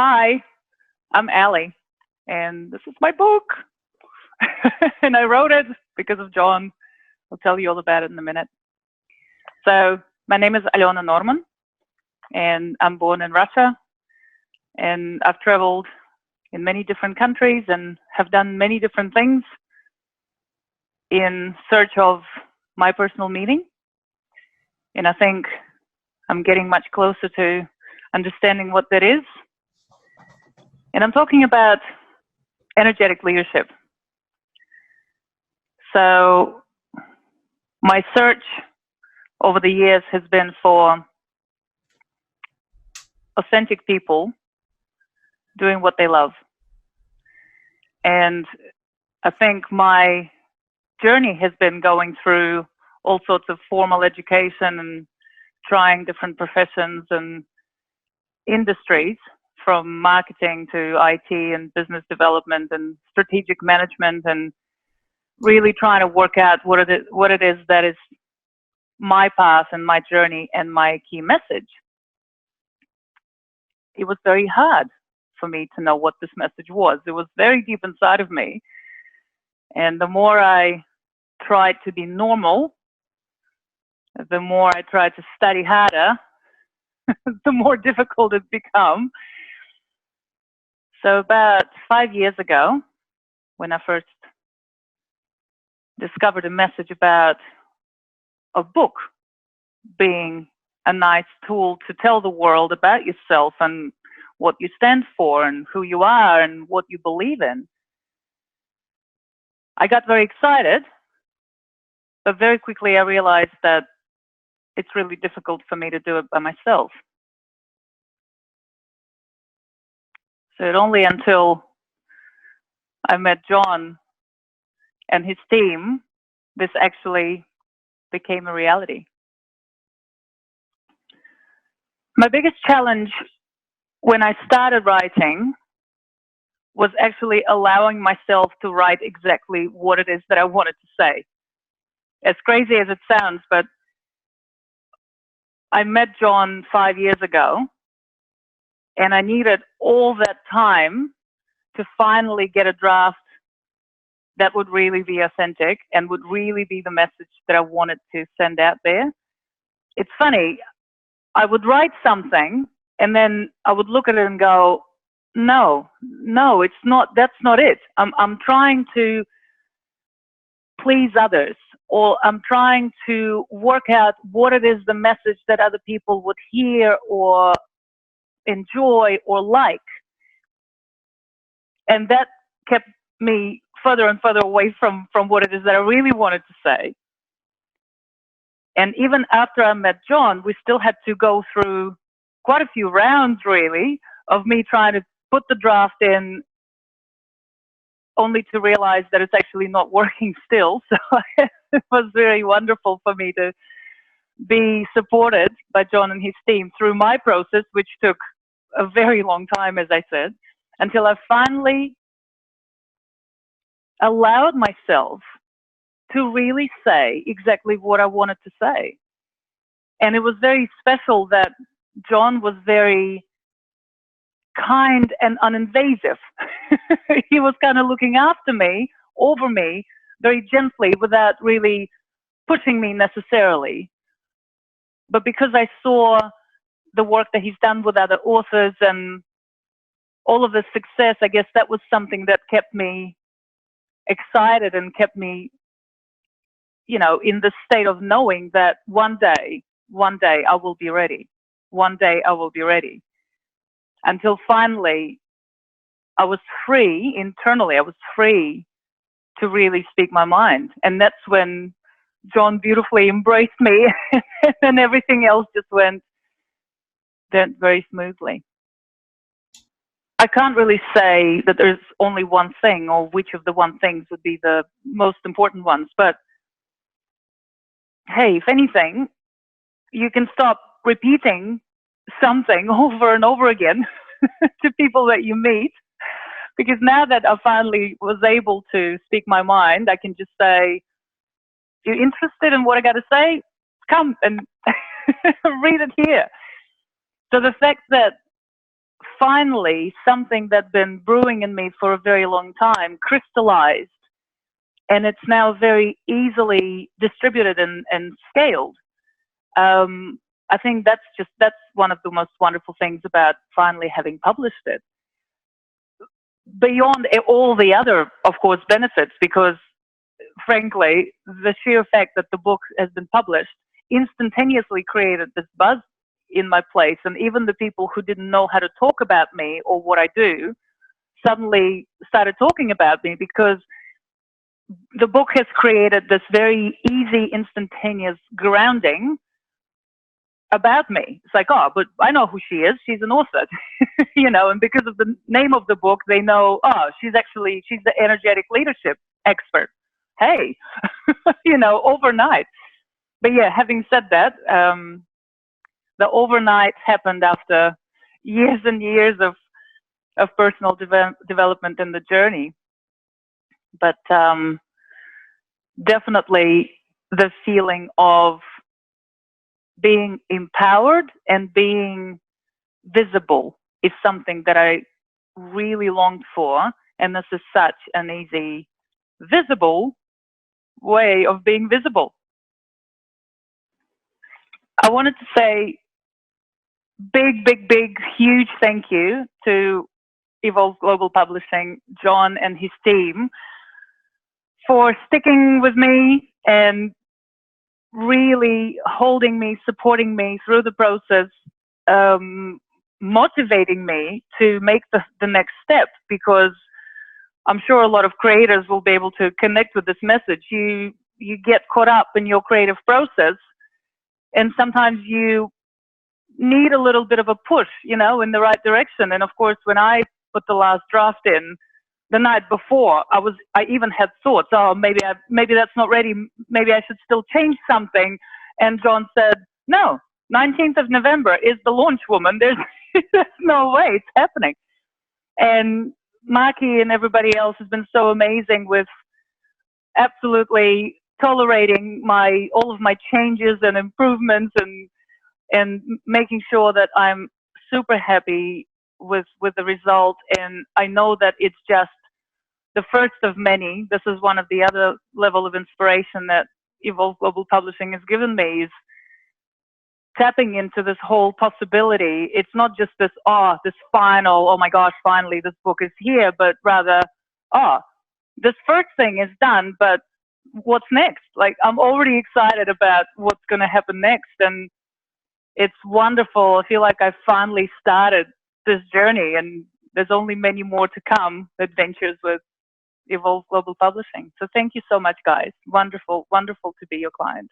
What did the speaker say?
Hi, I'm Allie, and this is my book. And I wrote it because of John. I'll tell you all about it in a minute. So, my name is Alena Norman, and I'm born in Russia, and I've traveled in many different countries and have done many different things in search of my personal meaning. And I think I'm getting much closer to understanding what that is. And I'm talking about energetic leadership. So, my search over the years has been for authentic people doing what they love. And I think my journey has been going through all sorts of formal education and trying different professions and industries, from marketing to IT and business development and strategic management, and really trying to work out what it is that is my path and my journey and my key message. It was very hard for me to know what this message was. It was very deep inside of me. And the more I tried to be normal, the more I tried to study harder, the more difficult it became. So about 5 years ago, when I first discovered a message about a book being a nice tool to tell the world about yourself and what you stand for and who you are and what you believe in, I got very excited, but very quickly I realized that it's really difficult for me to do it by myself. So it only until I met John and his team, this actually became a reality. My biggest challenge when I started writing was actually allowing myself to write exactly what it is that I wanted to say. As crazy as it sounds, but I met John 5 years ago, and I needed all that time to finally get a draft that would really be authentic and would really be the message that I wanted to send out there. It's funny, I would write something and then I would look at it and go, no, it's not, that's not it. I'm trying to please others, or I'm trying to work out what it is the message that other people would hear or enjoy or like. And that kept me further and further away from what it is that I really wanted to say. And even after I met John, we still had to go through quite a few rounds, really, of me trying to put the draft in, only to realize that it's actually not working still. So it was very wonderful for me to be supported by John and his team through my process, which took a very long time, as I said, until I finally allowed myself to really say exactly what I wanted to say. And it was very special that John was very kind and uninvasive. He was kind of looking after me, over me, very gently, without really pushing me necessarily. But because I saw the work that he's done with other authors and all of the success, I guess that was something that kept me excited and kept me, in the state of knowing that one day I will be ready. One day I will be ready. Until finally I was free internally. I was free to really speak my mind. And that's when John beautifully embraced me and everything else just went very smoothly. I can't really say that there's only one thing or which of the one things would be the most important ones, but hey, if anything, you can stop repeating something over and over again to people that you meet, because now that I finally was able to speak my mind, I can just say, you're interested in what I got to say? Come and read it here. So the fact that finally something that's been brewing in me for a very long time crystallized, and it's now very easily distributed and scaled. I think that's one of the most wonderful things about finally having published it. Beyond all the other, of course, benefits, because frankly, the sheer fact that the book has been published instantaneously created this buzz in my place, and even the people who didn't know how to talk about me or what I do suddenly started talking about me, because the book has created this very easy, instantaneous grounding about me. It's like, oh, but I know who she is. She's an author, and because of the name of the book, they know, oh, she's the energetic leadership expert. Hey, overnight. But yeah, having said that, the overnight happened after years and years of personal development in the journey. But definitely the feeling of being empowered and being visible is something that I really longed for. And this is such an easy, visible way of being visible. I wanted to say big, huge thank you to Evolve Global Publishing, John and his team, for sticking with me and really holding me, supporting me through the process, motivating me to make the next step, because I'm sure a lot of creators will be able to connect with this message. You get caught up in your creative process, and sometimes you need a little bit of a push, in the right direction. And of course, when I put the last draft in the night before, I even had thoughts, oh, maybe that's not ready. Maybe I should still change something. And John said, no, 19th of November is the launch, woman. There's no way it's happening. And Maki and everybody else has been so amazing with absolutely tolerating all of my changes and improvements, and making sure that I'm super happy with the result. And I know that it's just the first of many. This is one of the other level of inspiration that Evolve Global Publishing has given me, is tapping into this whole possibility. It's not just this final, oh my gosh, finally this book is here, but rather, this first thing is done, but what's next? Like, I'm already excited about what's going to happen next, and it's wonderful. I feel like I've finally started this journey, and there's only many more to come, adventures with Evolve Global Publishing. So thank you so much, guys. Wonderful, wonderful to be your client.